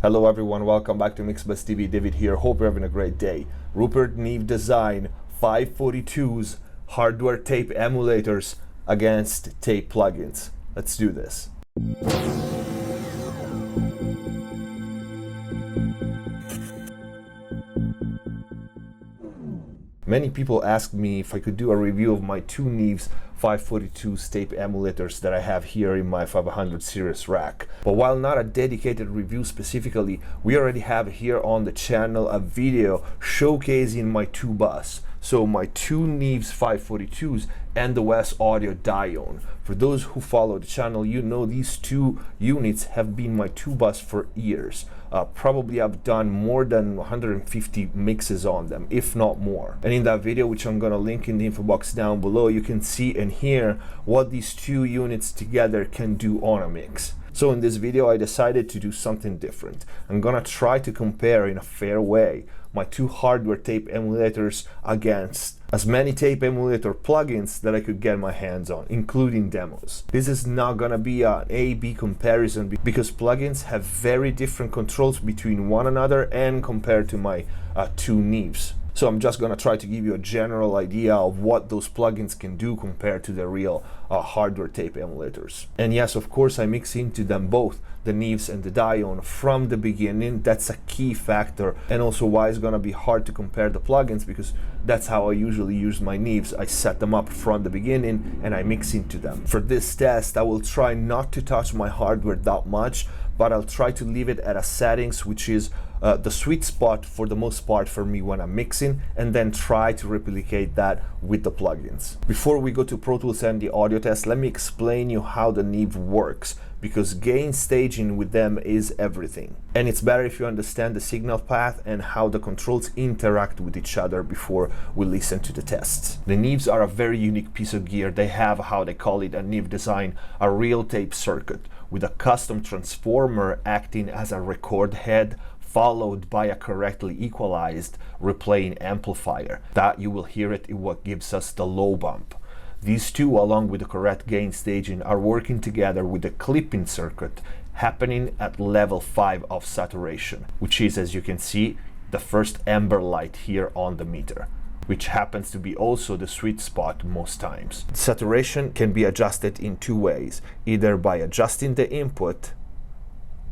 Hello everyone, welcome back to MixBus TV. David here. Hope you're having a great day. Rupert Neve design 542's hardware tape emulators against tape plugins. Let's do this. Many people asked me if I could do a review of my two Neve's 542's tape emulators that I have here in my 500 series rack. But while not a dedicated review specifically, we already have here on the channel a video showcasing my two bus. So my two Neve's 542's and the West Audio Dione. For those who follow the channel, you know these two units have been my two bus for years. Probably I've done more than 150 mixes on them, if not more. And in that video, which I'm gonna link in the info box down below, you can see and hear what these two units together can do on a mix. So in this video, I decided to do something different. I'm gonna try to compare in a fair way my two hardware tape emulators against as many tape emulator plugins that I could get my hands on, including demos. This is not gonna be an A-B comparison because plugins have very different controls between one another and compared to my two Neves. So I'm just gonna try to give you a general idea of what those plugins can do compared to the real hardware tape emulators. And yes, of course, I mix into them both, the Neves and the Dione, from the beginning. That's a key factor, and also why it's gonna be hard to compare the plugins, because that's how I usually use my Neves. I set them up from the beginning and I mix into them. For this test, I will try not to touch my hardware that much, but I'll try to leave it at a settings which is the sweet spot for the most part for me when I'm mixing, and then try to replicate that with the plugins. Before we go to Pro Tools and the audio test, let me explain you how the Neve works, because gain staging with them is everything. And it's better if you understand the signal path and how the controls interact with each other before we listen to the tests. The Neves are a very unique piece of gear. They have, how they call it, a Neve design, a real tape circuit with a custom transformer acting as a record head, followed by a correctly equalized replaying amplifier. That you will hear it in what gives us the low bump. These two, along with the correct gain staging, are working together with the clipping circuit happening at level 5 of saturation, which is, as you can see, the first amber light here on the meter, which happens to be also the sweet spot most times. Saturation can be adjusted in two ways, either by adjusting the input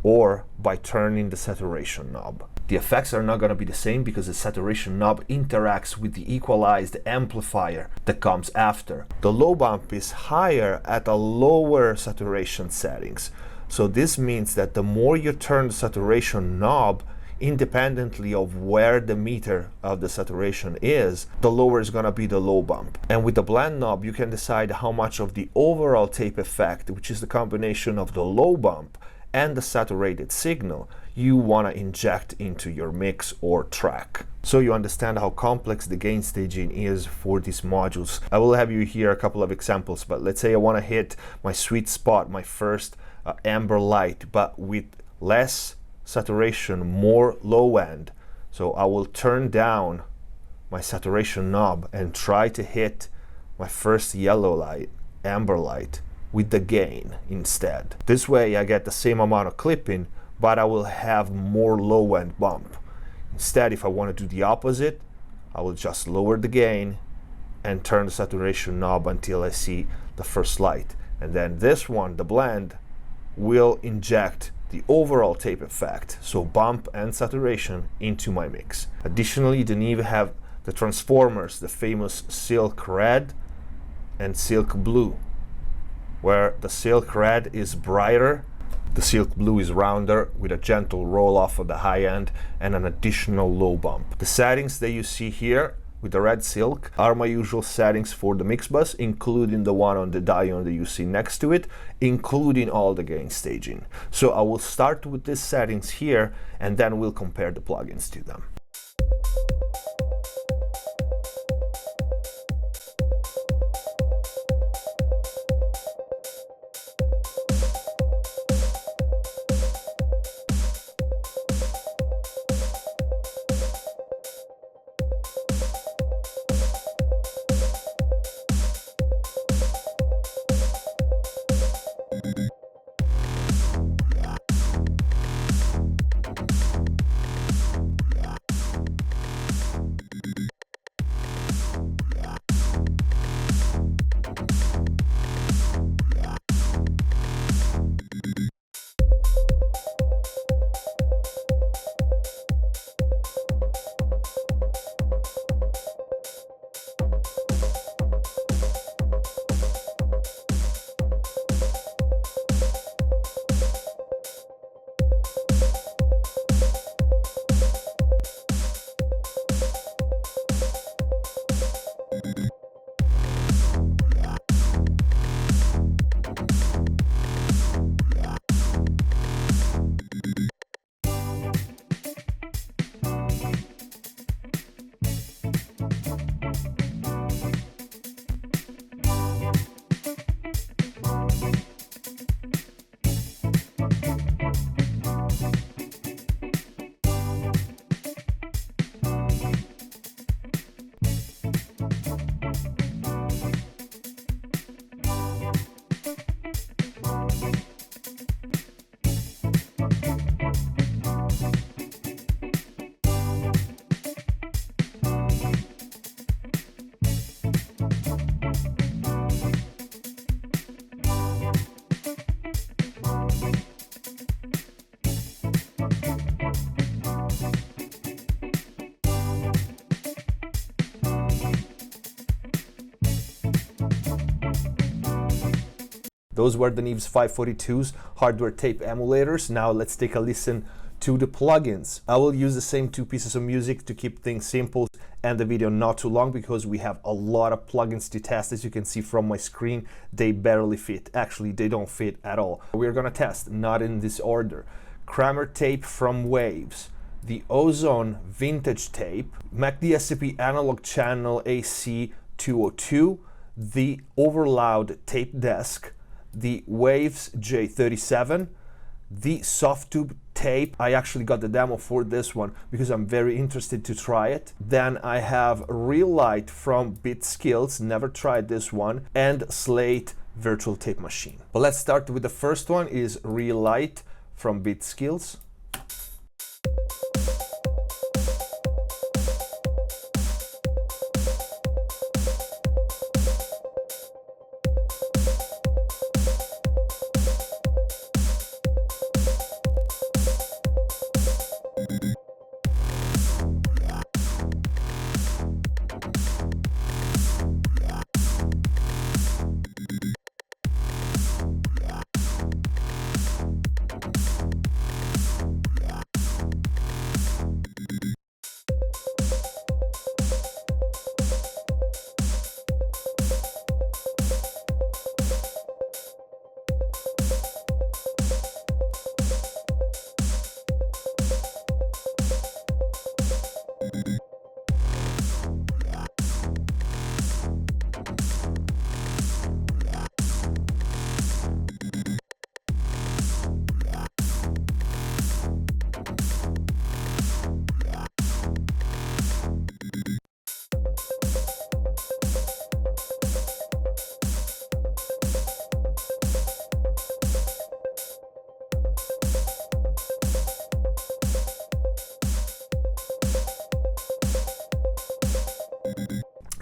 or by turning the saturation knob. The effects are not going to be the same because the saturation knob interacts with the equalized amplifier that comes after. The low bump is higher at a lower saturation settings. So this means that the more you turn the saturation knob, independently of where the meter of the saturation is, the lower is going to be the low bump. And with the blend knob, you can decide how much of the overall tape effect, which is the combination of the low bump and the saturated signal, you want to inject into your mix or track. So you understand how complex the gain staging is for these modules. I will have you here a couple of examples, but let's say I want to hit my sweet spot, my first amber light, but with less saturation, more low end. So I will turn down my saturation knob and try to hit my first yellow light, amber light, with the gain instead. This way I get the same amount of clipping, but I will have more low end bump. Instead, if I want to do the opposite, I will just lower the gain and turn the saturation knob until I see the first light. And then this one, the blend, will inject the overall tape effect, so bump and saturation, into my mix. Additionally, the Neve have the transformers, the famous Silk Red and Silk Blue, where the Silk Red is brighter, the Silk Blue is rounder with a gentle roll off of the high end and an additional low bump. The settings that you see here with the red silk are my usual settings for the mix bus, including the one on the Dione that you see next to it, including all the gain staging. So I will start with these settings here and then we'll compare the plugins to them. Those were the Neve's 542's hardware tape emulators. Now let's take a listen to the plugins. I will use the same two pieces of music to keep things simple and the video not too long, because we have a lot of plugins to test. As you can see from my screen, they barely fit. Actually, they don't fit at all. We're gonna test, not in this order. Kramer Tape from Waves, the Ozone Vintage Tape, McDSP Analog Channel AC 202, the Overloud TAPEDESK, the Waves J37, the Softube Tape. I actually got the demo for this one because I'm very interested to try it. Then I have Reelight from Beatskillz, never tried this one, and Slate Digital Tape Machine. But let's start with the first one, is Reelight from Beatskillz.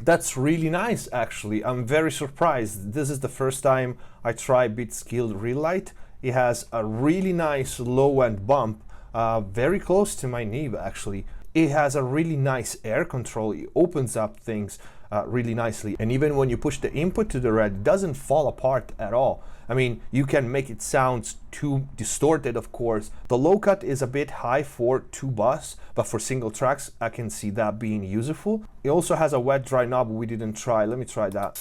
That's really nice, actually. I'm very surprised. This is the first time I try Beatskillz Reelight. It has a really nice low-end bump, very close to my Neve, actually. It has a really nice air control. It opens up things really nicely. And even when you push the input to the red, it doesn't fall apart at all. I mean, you can make it sound too distorted, of course. The low cut is a bit high for 2 bus, but for single tracks, I can see that being useful. It also has a wet dry knob we didn't try. Let me try that.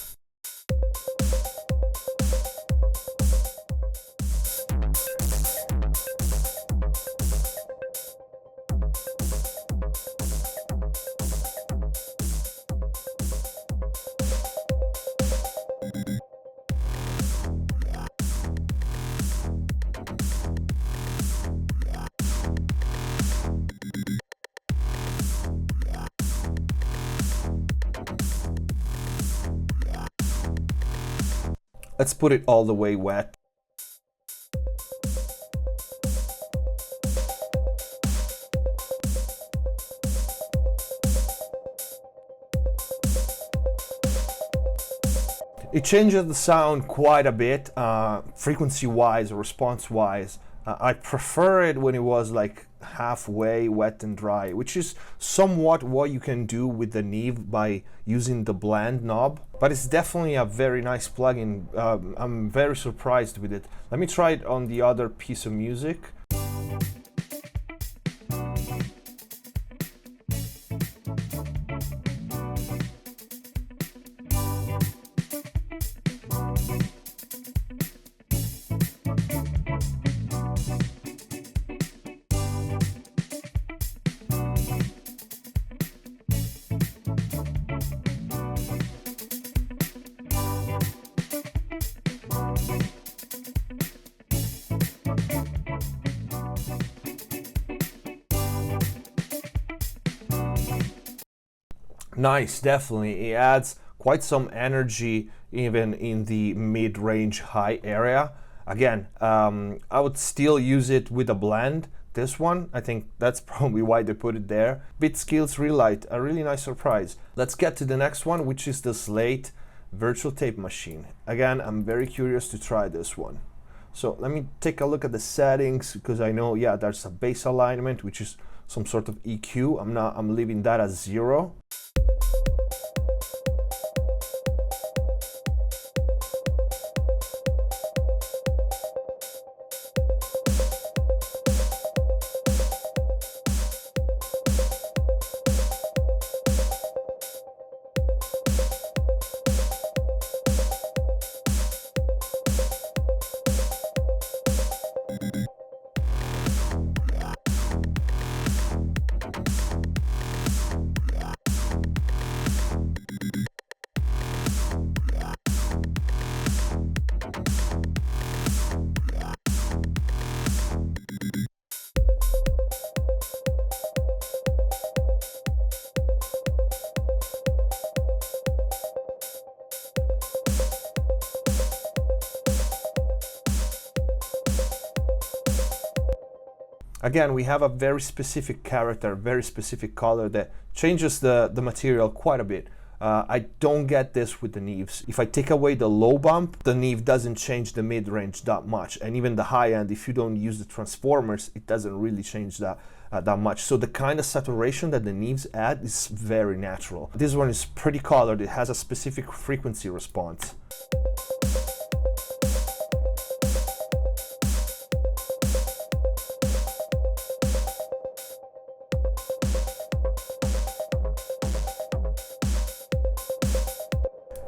Let's put it all the way wet. It changes the sound quite a bit, frequency-wise, response-wise. I prefer it when it was like halfway wet and dry, which is somewhat what you can do with the Neve by using the blend knob. But it's definitely a very nice plugin. I'm very surprised with it. Let me try it on the other piece of music. Nice, definitely. It adds quite some energy even in the mid-range high area. Again, I would still use it with a blend. This one, I think that's probably why they put it there. Beatskillz Reelight, a really nice surprise. Let's get to the next one, which is the Slate Digital Tape Machine. Again, I'm very curious to try this one. So let me take a look at the settings, because I know, yeah, there's a bass alignment, which is some sort of EQ. I'm leaving that as 0. Again, we have a very specific character, very specific color that changes the material quite a bit. I don't get this with the Neves. If I take away the low bump, the Neve doesn't change the mid-range that much. And even the high end, if you don't use the transformers, it doesn't really change that much. So the kind of saturation that the Neves add is very natural. This one is pretty colored. It has a specific frequency response.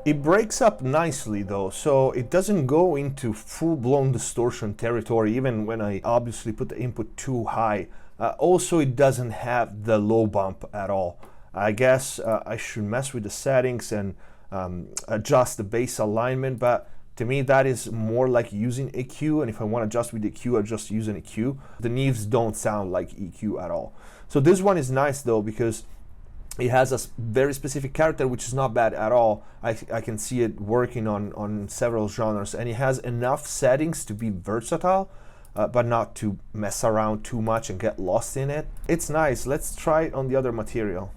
It breaks up nicely though, so it doesn't go into full-blown distortion territory even when I obviously put the input too high. Also, it doesn't have the low bump at all. I guess I should mess with the settings and adjust the bass alignment, but to me that is more like using EQ, and if I want to adjust with EQ, I just use an EQ. The Neves don't sound like EQ at all. So this one is nice though because it has a very specific character, which is not bad at all. I can see it working on several genres, and it has enough settings to be versatile, but not to mess around too much and get lost in it. It's nice. Let's try it on the other material.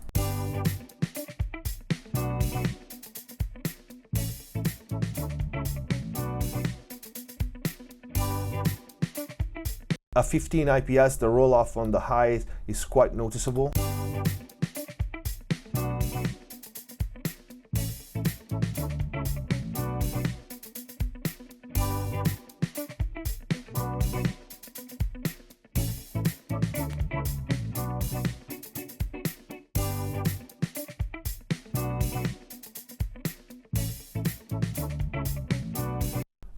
A 15 IPS, the roll-off on the high is quite noticeable.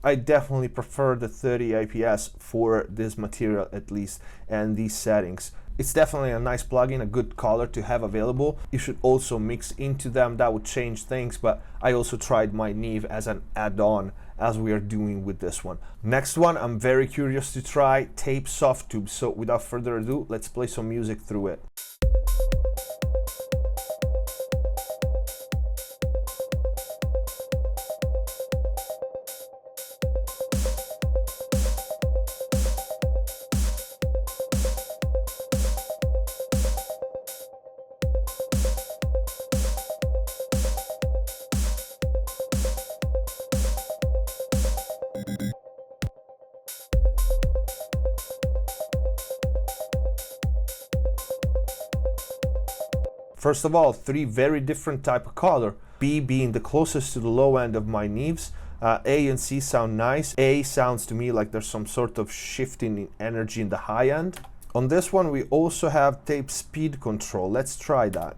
I definitely prefer the 30 IPS for this material at least, and these settings. It's definitely a nice plugin, a good color to have available. You should also mix into them, that would change things, but I also tried my Neve as an add-on, as we are doing with this one. Next one, I'm very curious to try Tape Softube, so without further ado, let's play some music through it. First of all, three very different type of color. B being the closest to the low end of my Neves. A and C sound nice. A sounds to me like there's some sort of shifting in energy in the high end. On this one, we also have tape speed control. Let's try that.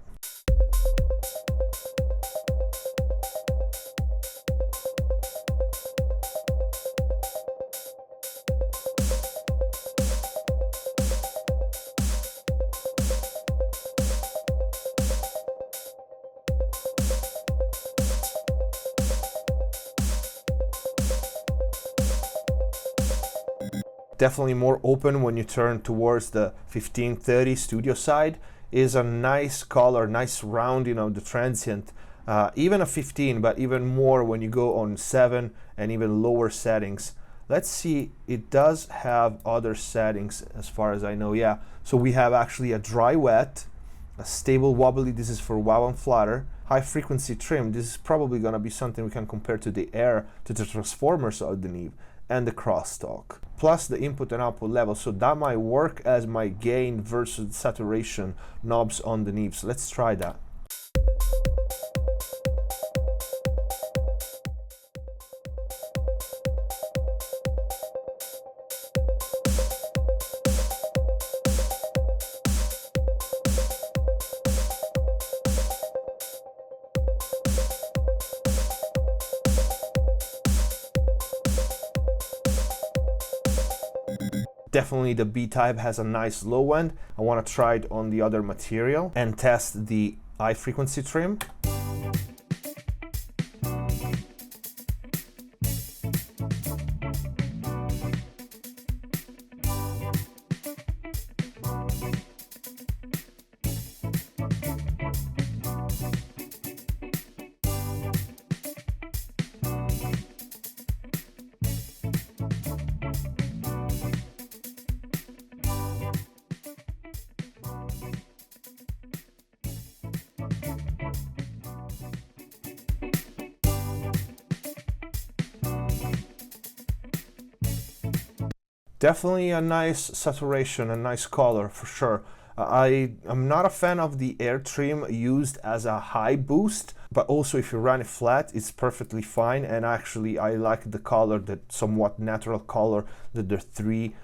Definitely more open when you turn towards the 1530 studio side. Is a nice color, nice rounding of the transient. Even a 15, but even more when you go on 7 and even lower settings. Let's see, it does have other settings as far as I know, yeah. So we have actually a dry wet, a stable wobbly, this is for wow and flutter, high frequency trim, this is probably gonna be something we can compare to the air, to the transformers of the Neve, and the crosstalk, plus the input and output level. So that might work as my gain versus saturation knobs on the Neve. So let's try that. Definitely the B-type has a nice low end. I want to try it on the other material and test the high frequency trim. Definitely a nice saturation, a nice color for sure. I am not a fan of the air trim used as a high boost, but also if you run it flat, it's perfectly fine. And actually, I like the color, that somewhat natural color that the three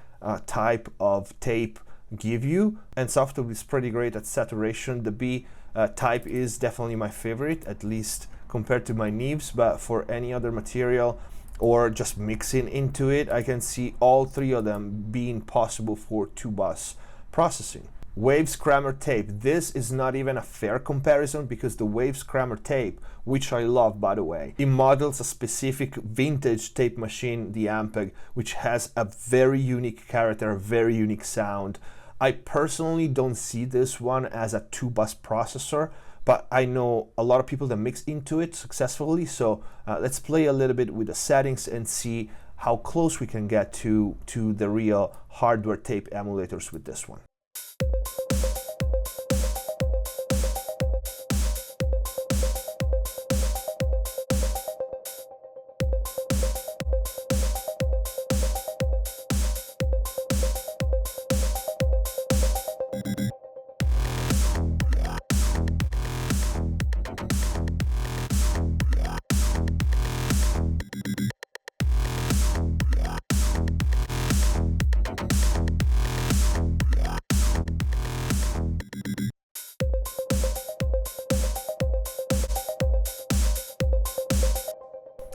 type of tape give you. And Softube is pretty great at saturation. The B type is definitely my favorite, at least compared to my Neves, but for any other material or just mixing into it, I can see all three of them being possible for 2-bus processing. Waves Kramer Tape. This is not even a fair comparison because the Waves Kramer Tape, which I love by the way, it models a specific vintage tape machine, the Ampeg, which has a very unique character, a very unique sound. I personally don't see this one as a 2-bus processor, but I know a lot of people that mix into it successfully, so let's play a little bit with the settings and see how close we can get to the real hardware tape emulators with this one.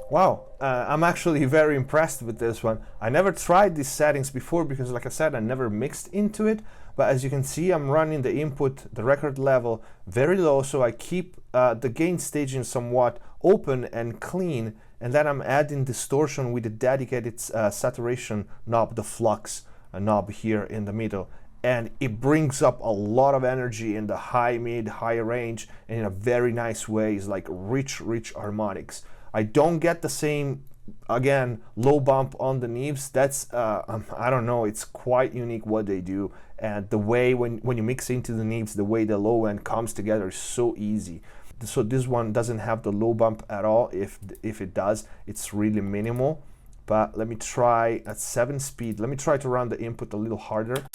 Wow, I'm actually very impressed with this one. I never tried these settings before because, like I said, I never mixed into it. But as you can see, I'm running the input, the record level very low, so I keep the gain staging somewhat open and clean, and then I'm adding distortion with the dedicated saturation knob, the flux knob here in the middle. And it brings up a lot of energy in the high, mid, high range, and in a very nice way. It's like rich harmonics. I don't get the same, again, low bump on the Neves. That's, I don't know, it's quite unique what they do. And the way when you mix into the Neves, the way the low end comes together is so easy. So this one doesn't have the low bump at all. If it does, it's really minimal. But let me try at 7 speed. Let me try to run the input a little harder.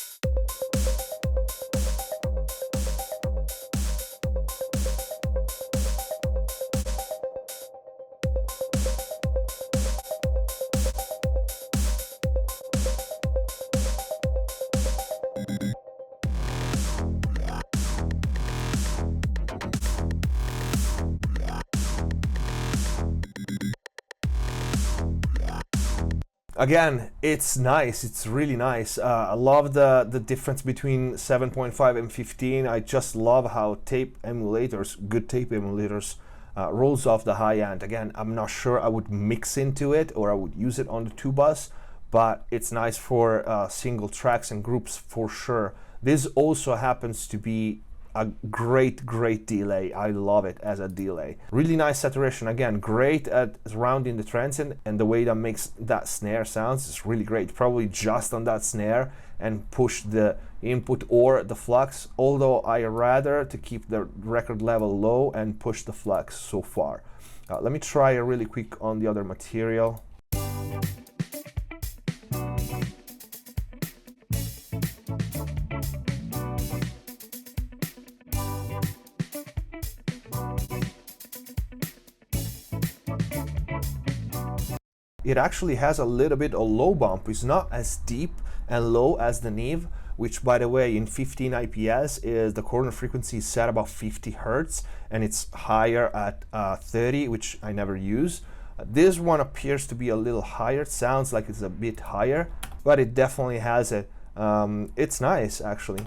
Again, it's nice, it's really nice. I love the difference between 7.5 and 15. I just love how tape emulators, good tape emulators, rolls off the high end. Again, I'm not sure I would mix into it or I would use it on the 2-bus, but it's nice for single tracks and groups for sure. This also happens to be a great delay. I love it as a delay. Really nice saturation. Again, great at rounding the transient, and the way that makes that snare sounds is really great. Probably just on that snare and push the input or the flux, although I rather to keep the record level low and push the flux so far. Let me try a really quick on the other material. It actually has a little bit of low bump. It's not as deep and low as the Neve, which by the way in 15 IPS is the corner frequency is set about 50 Hertz and it's higher at 30, which I never use. This one appears to be a little higher. It sounds like it's a bit higher, but it definitely has it. It's nice actually.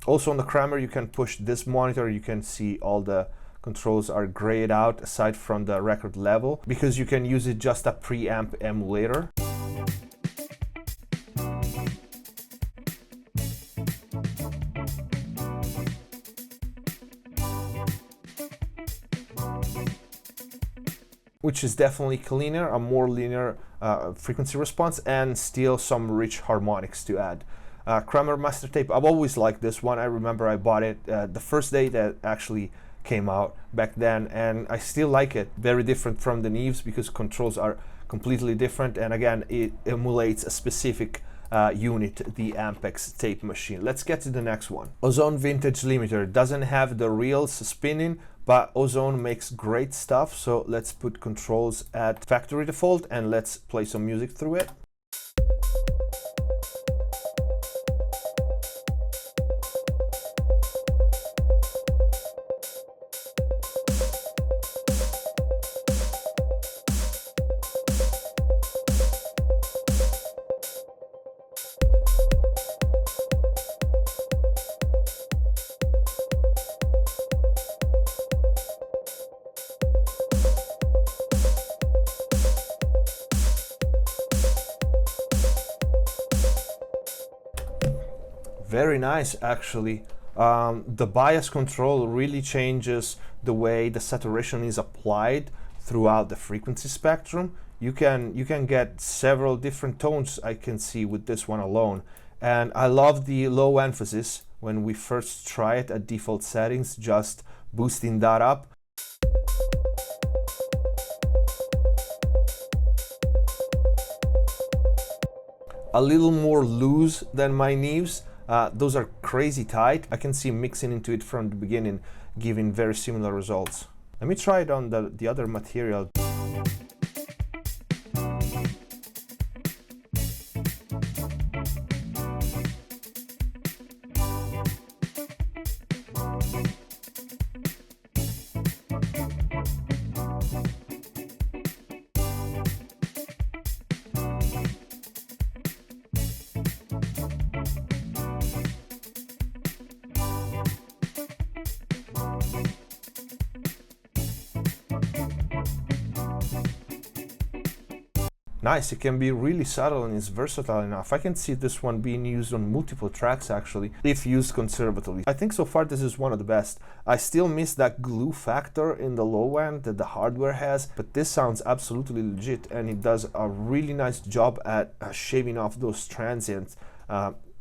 Also on the Kramer, you can push this monitor. You can see all the controls are grayed out aside from the record level because you can use it just a preamp emulator. which is definitely cleaner, a more linear frequency response, and still some rich harmonics to add. Kramer Master Tape, I've always liked this one. I remember I bought it the first day that actually came out back then, and I still like it. Very different from the Neves because controls are completely different, and again, it emulates a specific unit, the Ampex tape machine. Let's get to the next one. Ozone Vintage Limiter doesn't have the reels spinning, but Ozone makes great stuff, so let's put controls at factory default and let's play some music through it. Very nice, actually. The bias control really changes the way the saturation is applied throughout the frequency spectrum. You can get several different tones, I can see, with this one alone. And I love the low emphasis when we first try it at default settings, just boosting that up. A little more loose than my Neves. Those are crazy tight. I can see mixing into it from the beginning, giving very similar results. Let me try it on the other material. Nice, it can be really subtle and it's versatile enough. I can see this one being used on multiple tracks actually, if used conservatively. I think so far this is one of the best. I still miss that glue factor in the low end that the hardware has, but this sounds absolutely legit and it does a really nice job at shaving off those transients.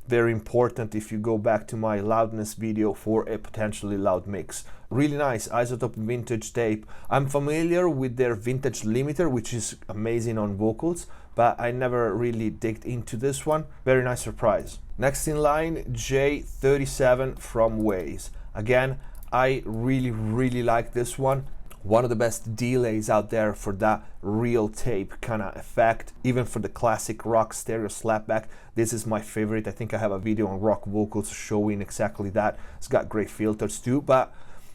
Very important if you go back to my loudness video for a potentially loud mix. Really nice, Izotope Vintage Tape. I'm familiar with their Vintage Limiter, which is amazing on vocals, but I never really digged into this one. Very nice surprise. Next in line, J37 from Waze. Again, I really like this one. One of the best delays out there for that real tape kind of effect. Even for the classic rock stereo slapback, this is my favorite. I think I have a video on rock vocals showing exactly that. It's got great filters too, but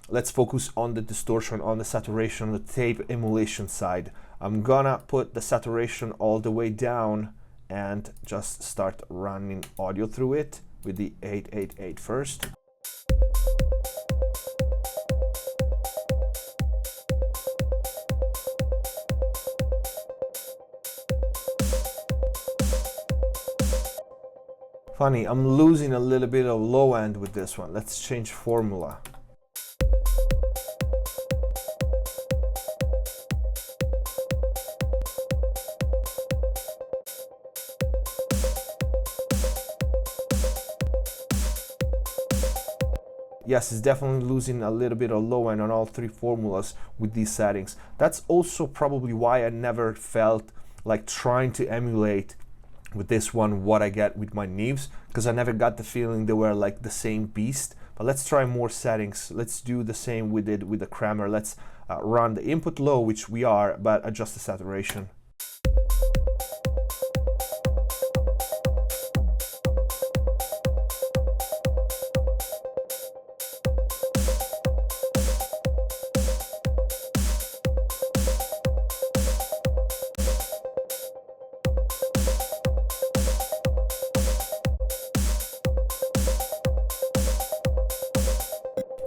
let's focus on the distortion, on the saturation, the tape emulation side. I'm gonna put the saturation all the way down and just start running audio through it with the 888 first. Funny, I'm losing a little bit of low end with this one. Let's change formula. Yes, it's definitely losing a little bit of low end on all three formulas with these settings. That's also probably why I never felt like trying to emulate with this one what I get with my Neves, because I never got the feeling they were like the same beast. But let's try more settings. Let's do the same we did with the Kramer. Let's run the input low, which we are, but adjust the saturation.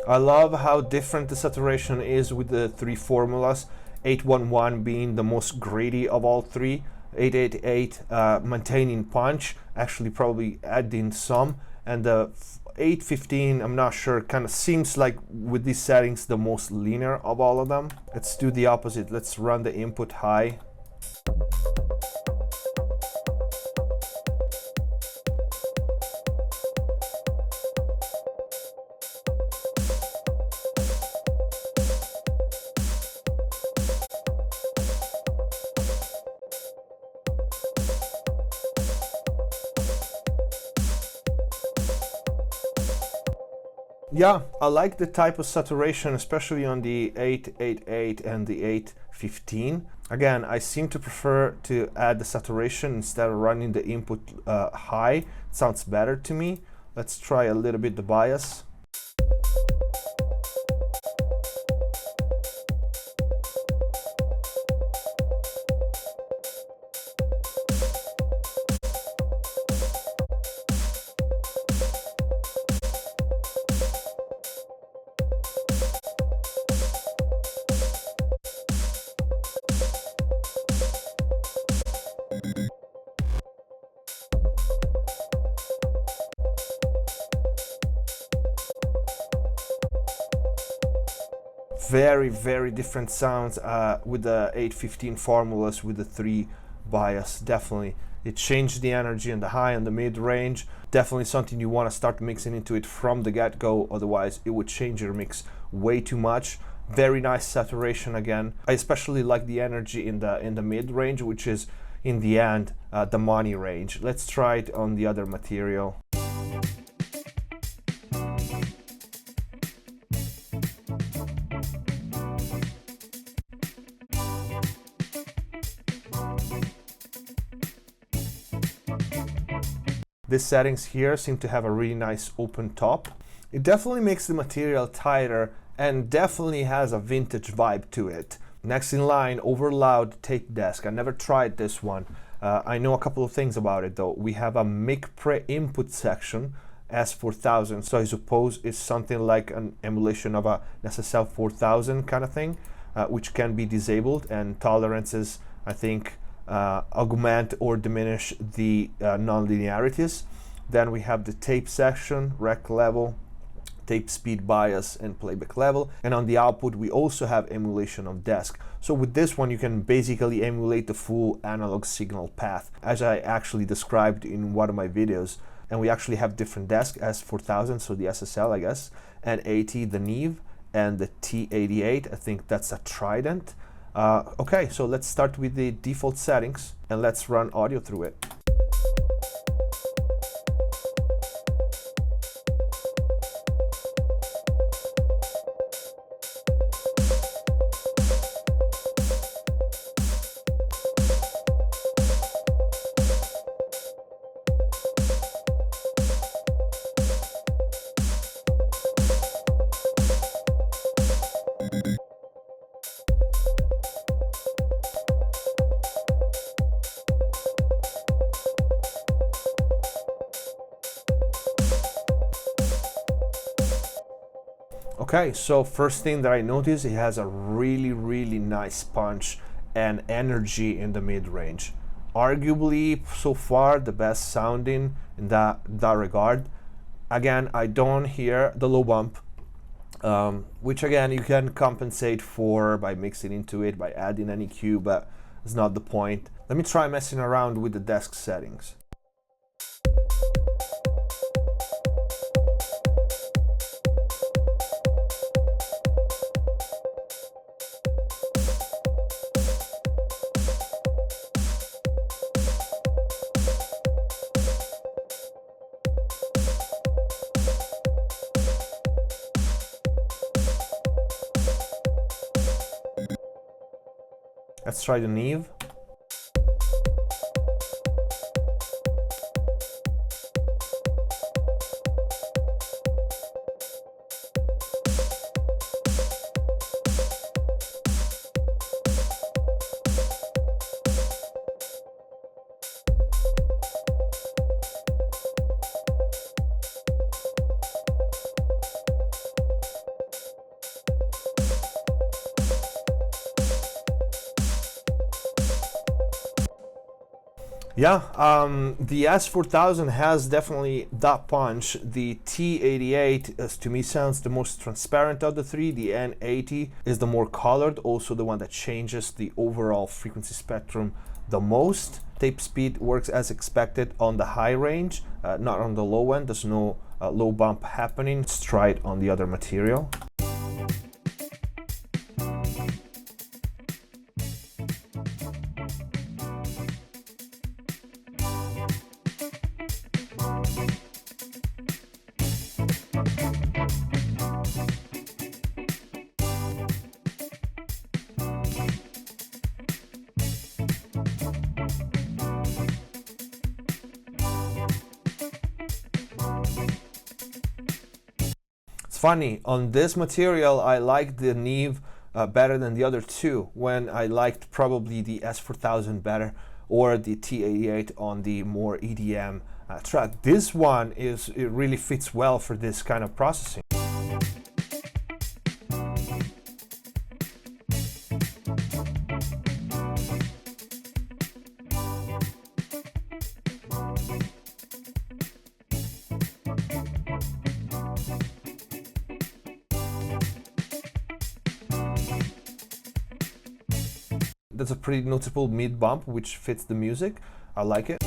I love how different the saturation is with the three formulas, 811 being the most gritty of all three, 888 maintaining punch, actually probably adding some, and the 815, I'm not sure, kind of seems like with these settings the most linear of all of them. Let's do the opposite. Let's run the input high. Yeah, I like the type of saturation, especially on the 888 and the 815. Again, I seem to prefer to add the saturation instead of running the input high. It sounds better to me. Let's try a little bit the bias. Very different sounds with the 815 formulas with the 3 bias. Definitely it changed the energy in the high and the mid range. Definitely something you want to start mixing into it from the get-go, otherwise it would change your mix way too much. Very nice saturation again. I especially like the energy in the mid range, which is in the end the money range. Let's try it on the other material. These settings here seem to have a really nice open top. It definitely makes the material tighter and definitely has a vintage vibe to it. Next in line, Overloud TAPEDESK. I never tried this one. I know a couple of things about it though. We have a mic pre-input section, S4000, so I suppose it's something like an emulation of a SSL 4000 kind of thing, which can be disabled, and tolerances, I think, augment or diminish the non-linearities. Then we have the tape section, rec level, tape speed bias, and playback level. And on the output we also have emulation of desk. So with this one you can basically emulate the full analog signal path, as I actually described in one of my videos. And we actually have different desks, S4000, so the SSL I guess, and AT, the Neve, and the T88, I think that's a Trident. Okay, so let's start with the default settings and let's run audio through it. Okay, so first thing that I noticed, it has a really nice punch and energy in the mid-range. Arguably, so far, the best sounding in that regard. Again, I don't hear the low bump, which again, you can compensate for by mixing into it, by adding an EQ, but it's not the point. Let me try messing around with the desk settings. Let's try the Neve. Yeah, the S4000 has definitely that punch. The T88 to me sounds the most transparent of the three. The N80 is the more colored, also the one that changes the overall frequency spectrum the most. Tape speed works as expected on the high range, not on the low end. There's no low bump happening. Let's try it on the other material. Funny, on this material I like the Neve better than the other two, when I liked probably the S4000 better or the T88 on the more EDM track. This one it really fits well for this kind of processing. That's a pretty notable mid bump which fits the music. I like it.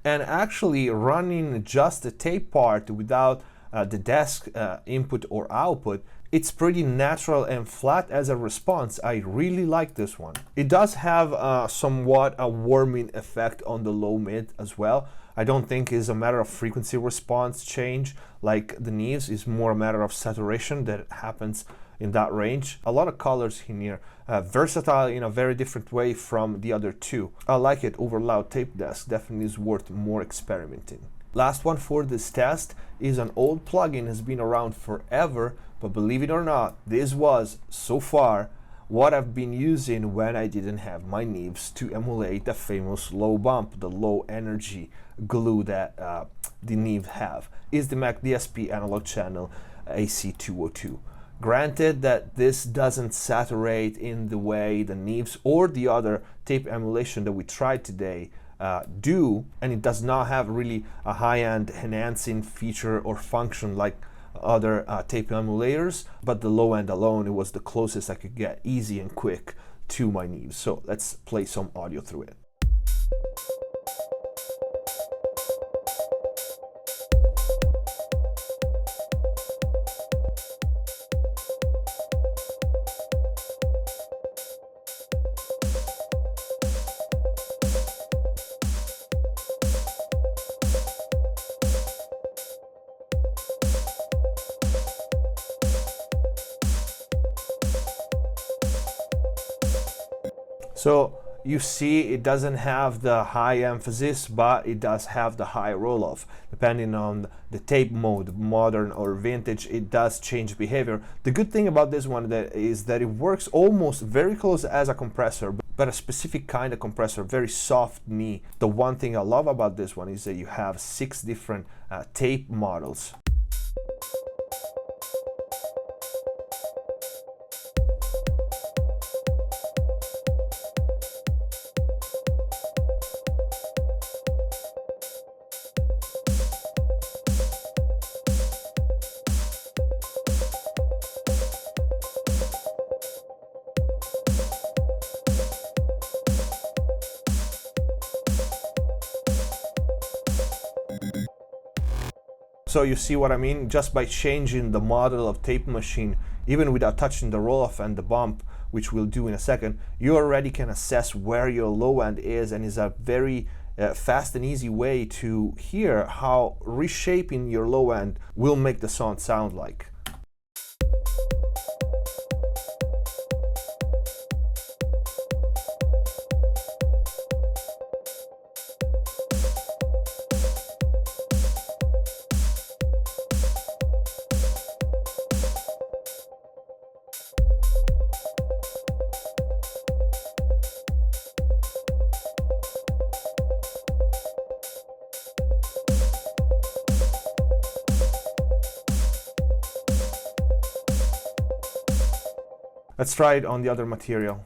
And actually running just the tape part without the desk input or output, it's pretty natural and flat as a response. I really like this one. It does have somewhat a warming effect on the low mid as well. I don't think it's a matter of frequency response change like the Neves. It's more a matter of saturation that happens in that range. A lot of colors in here, versatile in a very different way from the other two. I like it. Overloud TAPEDESK definitely is worth more experimenting. Last one for this test is an old plugin, has been around forever, but believe it or not, this was, so far, what I've been using when I didn't have my Neves to emulate the famous low bump, the low energy glue that the Neve have, is the McDSP Analog Channel AC202. Granted that this doesn't saturate in the way the Neves or the other tape emulation that we tried today do, and it does not have really a high-end enhancing feature or function like other tape emulators, but the low end alone, it was the closest I could get, easy and quick, to my Neves. So let's play some audio through it. So you see it doesn't have the high emphasis, but it does have the high roll-off. Depending on the tape mode, modern or vintage, it does change behavior. The good thing about this one is that it works almost very close as a compressor, but a specific kind of compressor, very soft knee. The one thing I love about this one is that you have 6 different tape models. So you see what I mean? Just by changing the model of Tape Machine, even without touching the roll-off and the bump, which we'll do in a second, you already can assess where your low end is, and is a very fast and easy way to hear how reshaping your low end will make the sound sound like. Let's try it on the other material.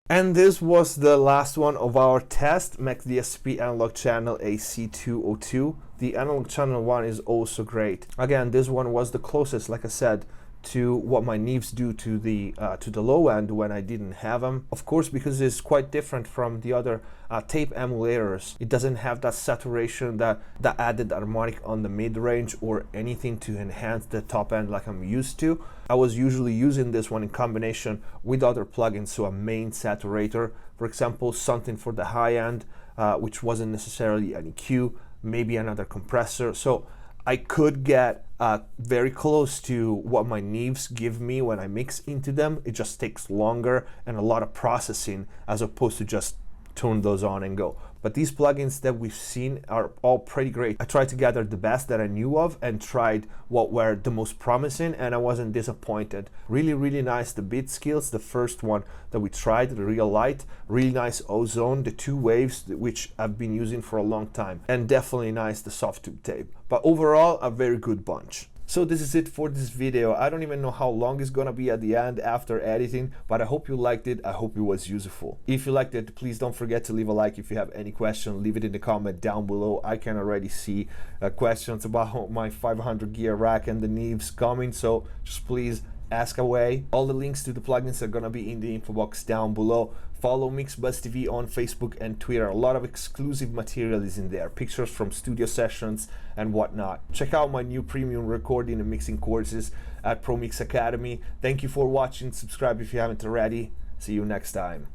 And this was the last one of our test, McDSP Analog Channel AC202. The Analog Channel one is also great. Again, this one was the closest, like I said, to what my Neves do to the low end when I didn't have them. Of course, because it's quite different from the other tape emulators. It doesn't have that saturation, that added harmonic on the mid-range or anything to enhance the top end like I'm used to. I was usually using this one in combination with other plugins, so a main saturator, for example, something for the high end, which wasn't necessarily an EQ, maybe another compressor. So I could get very close to what my Neves give me when I mix into them. It just takes longer and a lot of processing as opposed to just turn those on and go. But these plugins that we've seen are all pretty great. I tried to gather the best that I knew of and tried what were the most promising, and I wasn't disappointed. Really, really nice. The Beatskillz, the first one that we tried, the Reelight, really nice Ozone, the 2 waves, which I've been using for a long time, and definitely nice the Softube tape. But overall, a very good bunch. So this is it for this video. I don't even know how long it's gonna be at the end after editing, but I hope you liked it. I hope it was useful. If you liked it, please don't forget to leave a like. If you have any question, leave it in the comment down below. I can already see questions about my 500 gear rack and the Neves coming, so just please ask away. All the links to the plugins are gonna be in the info box down below. Follow MixBuzzTV on Facebook and Twitter. A lot of exclusive material is in there, pictures from studio sessions and whatnot. Check out my new premium recording and mixing courses at ProMix Academy. Thank you for watching. Subscribe if you haven't already. See you next time.